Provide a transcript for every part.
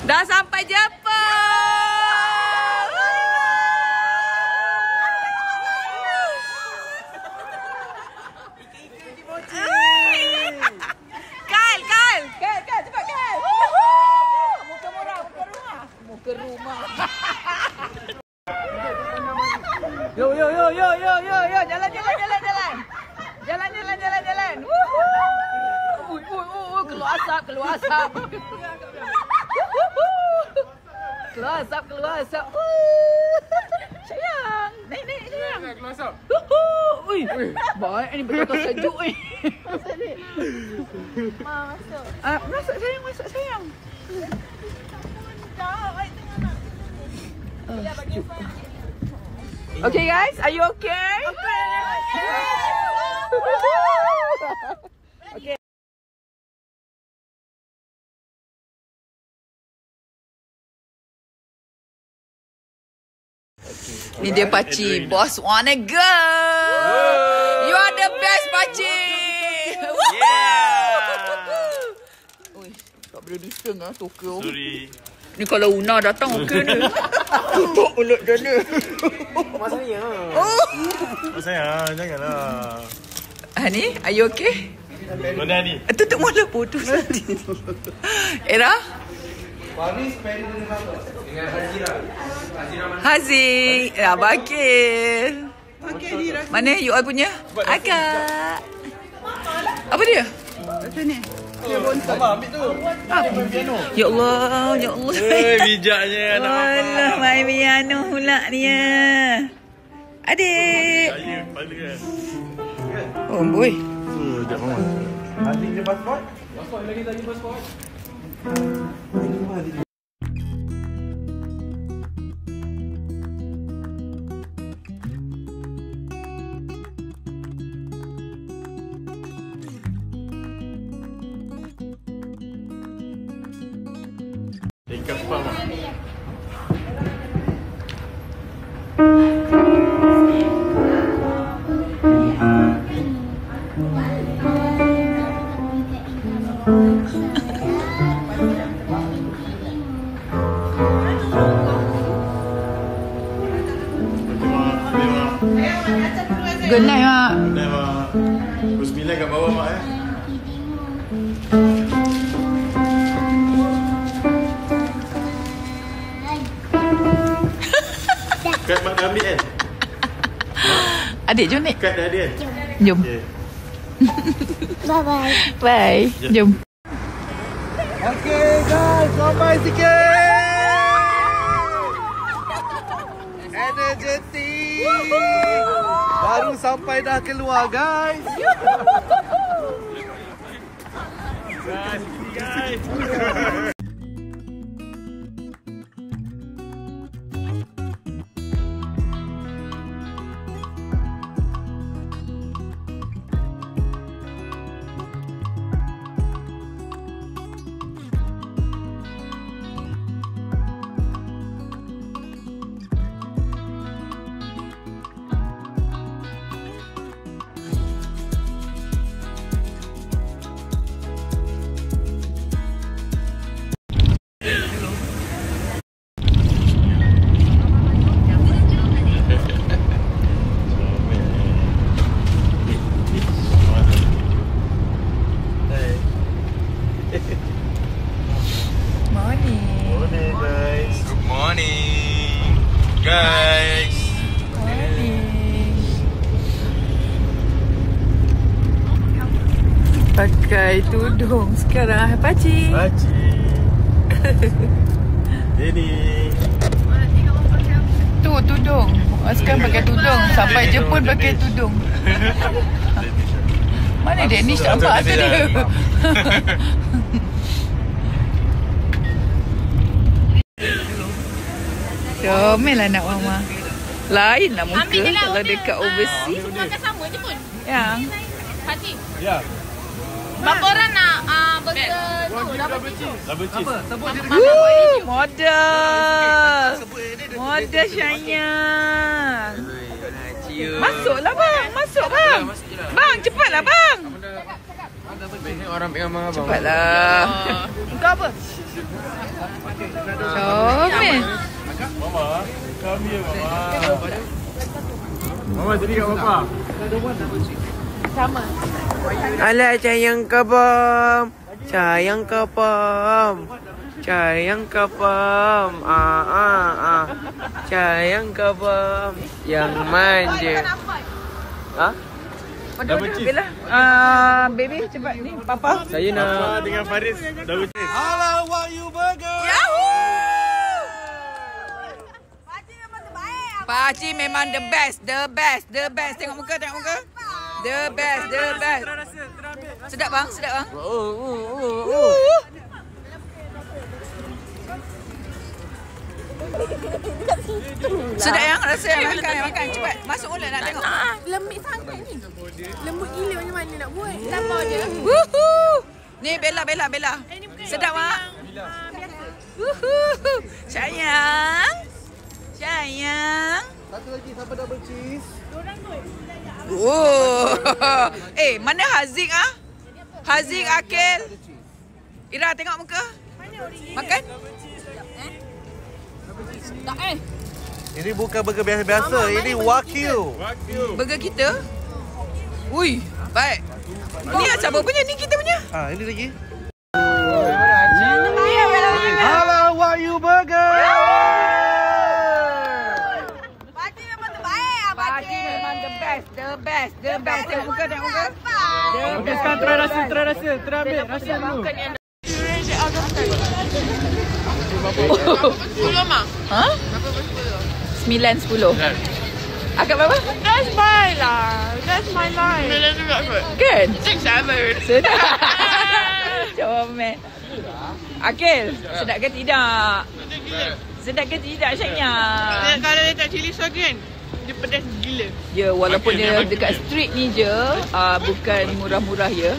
Dah sampai Jepang. Kal, cepat Kal. Muka murah, muka rumah. Muka rumah. Yo, jalan. Jalan. Keluar asap. Keluar asap. Sayang, naik sayang. Keluar asap. Ui, baik ni betul sejuk ni. Masuk. Masuk sayang. Okay guys, are you okay? Okay. Ni dia Paci, boss wanna go. You are the best Paci. Oi, tak boleh diseng ah Tokyo. Sorry. Ni kalau Una datang okey ni. Ulut dia ni. Masanya. Janganlah. Hani, are you okay? Mana ni? Tutup mulut putus nanti. Era? Haziq. Ya, Bakir. Mana you all punya? Agak. Apa dia? Sini. Mama ambil tu. Ya Allah. Bijaknya anak papa. Alah, main piano pula dia. Adik. Saya kepala kan. Oh, boy. Sekejap mama. Adik dia pasport? Pasport lagi tadi pasport. Ikan pang. Good night, Mak. Dah mak. Pukul 9 kat bawah mak Kad mak dah ambil kan? Adik, jom ni. Kad dah ada kan? Jom. Okay. Bye-bye. Bye. Jom. Okay guys, sampai sikit. Energetic. Baru sampai dah keluar guys. Guys. Pakai tudung sekarang, Paci. Ini. Tu tudung. Sekarang pakai tudung. Sampai Jepun pakai tudung. Mana Danish tak nampak tu dia. Comel lah nak mama. Lain lah muka kalau dekat overseas. Semua akan sama je pun. Yang Paci. Ya. Berapa orang nak burger tu? Double cheese. Modal. Modal sayang. Masuklah bang. Masuk bang. Bang cepatlah bang. Banyak orang pegang abang. Cepatlah. Kau apa? Comel. Mama, kami ya mama. Mama jadi kat bapa. Sama. Alah sayang kebam. Sayang kebam. Sayang kebam. Sayang kebam. Yang manja. Ha? Double cheese. Bella. Baby cepat ni. Papa. Saya nak Dengan Faris double cheese. Hello, what you burger? Yahoo! Pakcik memang the best. The best. The best. Tengok muka, tengok muka. The best. The best. Sedap bang, sedap bang. Sedap yang rasa yang makan, makan cepat. Masuk mulut nak tengok. Lembut sangat ni. Lembut gila macam mana nak buat. Sabar je. Ni Bella. Sedap ah. Sayang. Satu lagi siapa double cheese? Oh. Mana Haziq ah? Haziq, Akil. Ira tengok muka. Makan? Tak Ini bukan burger biasa-biasa, ini Wagyu. Burger kita. Ui, baik. Ni siapa punya? Ni kita punya. Ini lagi. Hello, Wagyu burger. Pakcik memang the best. Tengok muka, tengok muka. Okey, sekarang try rasa. Try ambil rasa dulu. 10 mak. Ha? 9-10. Akak berapa? That's my life. That's my life. 9 juga kot. Kan? 6-7. Sedap. Comel. Akil, sedap ke tidak? Sedap ke tidak Syahnya? Kalau letak cili sauce kan, dia pedas gila. Ya, walaupun dia dekat street ni je, bukan murah-murah ya.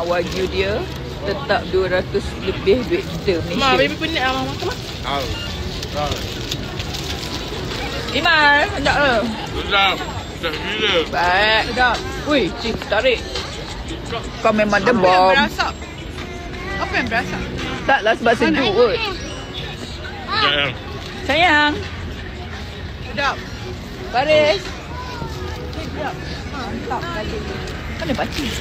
Wagyu dia tetap 200 lebih duit kita Malaysia. Mak, baby penat lah makan mak. Iman, sedap ke? Sedap gila. Baik, sedap. Ui, cik, tarik. Kau memang the Apa yang bomb. berasap? Apa yang berasap? Taklah sebab sejuk kot. Sayang. Sedap. Faris. Sedap. Mantap kali. Mana pakcik?